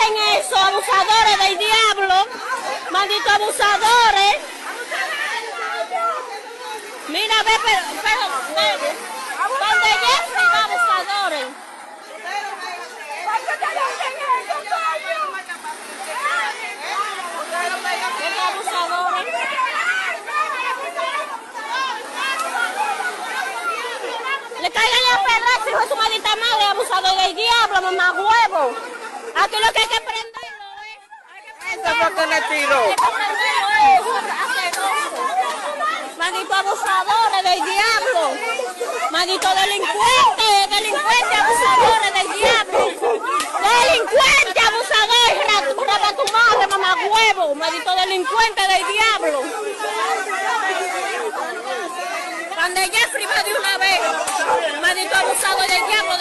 hacen eso, abusadores del diablo, malditos abusadores. Mira, ve, pero donde Jeffrey va, abusadores. Abusadores. Le caigan los pedazos, hijo de su maldita madre, abusador del diablo, mamá huevo. Aquí lo que hay que prenderlo es. ¿Eso fue que le tiró? Hay que prenderlo es. Maldito abusadores del diablo. Maldito delincuente, abusadores del diablo. Delincuente, abusador, rapa tu madre, mamá huevo. Maldito delincuente del diablo. Cuando Jeffrey va de una vez, maldito abusador del diablo.